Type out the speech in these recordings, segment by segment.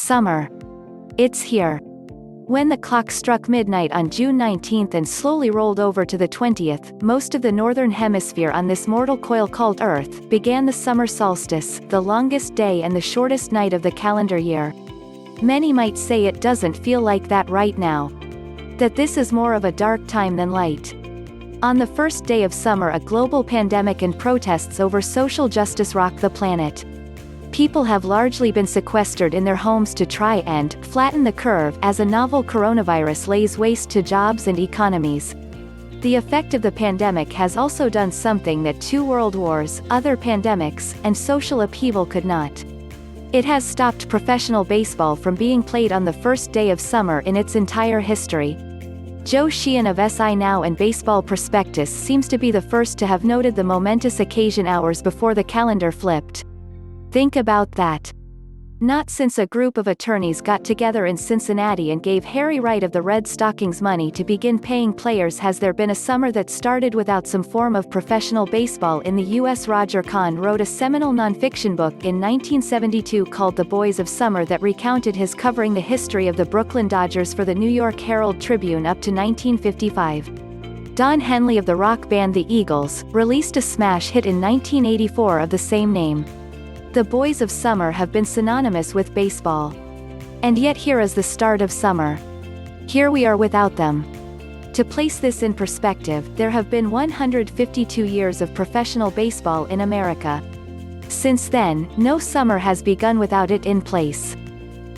Summer. It's here. When the clock struck midnight on June 19 and slowly rolled over to the 20th, most of the northern hemisphere on this mortal coil called Earth, began the summer solstice, the longest day and the shortest night of the calendar year. Many might say it doesn't feel like that right now. That this is more of a dark time than light. On the first day of summer, a global pandemic and protests over social justice rock the planet. People have largely been sequestered in their homes to try and flatten the curve as a novel coronavirus lays waste to jobs and economies. The effect of the pandemic has also done something that 2 world wars, other pandemics, and social upheaval could not. It has stopped professional baseball from being played on the first day of summer in its entire history. Joe Sheehan of SI Now and Baseball Prospectus seems to be the first to have noted the momentous occasion hours before the calendar flipped. Think about that. Not since a group of attorneys got together in Cincinnati and gave Harry Wright of the Red Stockings money to begin paying players has there been a summer that started without some form of professional baseball in the U.S. Roger Kahn wrote a seminal nonfiction book in 1972 called The Boys of Summer that recounted his covering the history of the Brooklyn Dodgers for the New York Herald Tribune up to 1955. Don Henley of the rock band The Eagles released a smash hit in 1984 of the same name. The Boys of Summer have been synonymous with baseball. And yet here is the start of summer. Here we are without them. To place this in perspective, there have been 152 years of professional baseball in America. Since then, no summer has begun without it in place.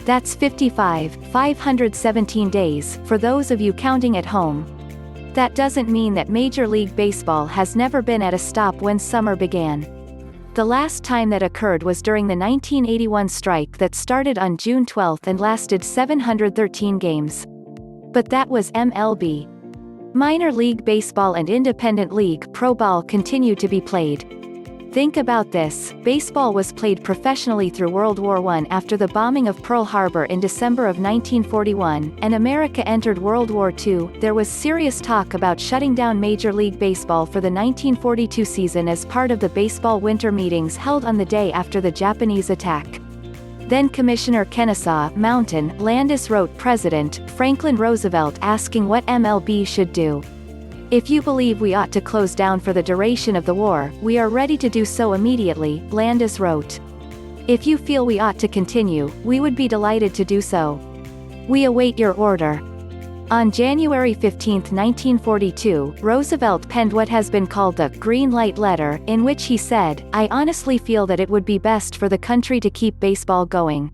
That's 517 days, for those of you counting at home. That doesn't mean that Major League Baseball has never been at a stop when summer began. The last time that occurred was during the 1981 strike that started on June 12 and lasted 713 games. But that was MLB. Minor League Baseball and Independent League Pro Ball continue to be played. Think about this, baseball was played professionally through World War I after the bombing of Pearl Harbor in December of 1941, and America entered World War II. There was serious talk about shutting down Major League Baseball for the 1942 season as part of the baseball winter meetings held on the day after the Japanese attack. Then Commissioner Kenesaw Mountain Landis wrote President Franklin Roosevelt asking what MLB should do. If you believe we ought to close down for the duration of the war, we are ready to do so immediately, Landis wrote. If you feel we ought to continue, we would be delighted to do so. We await your order. On January 15, 1942, Roosevelt penned what has been called the Green Light Letter, in which he said, "I honestly feel that it would be best for the country to keep baseball going.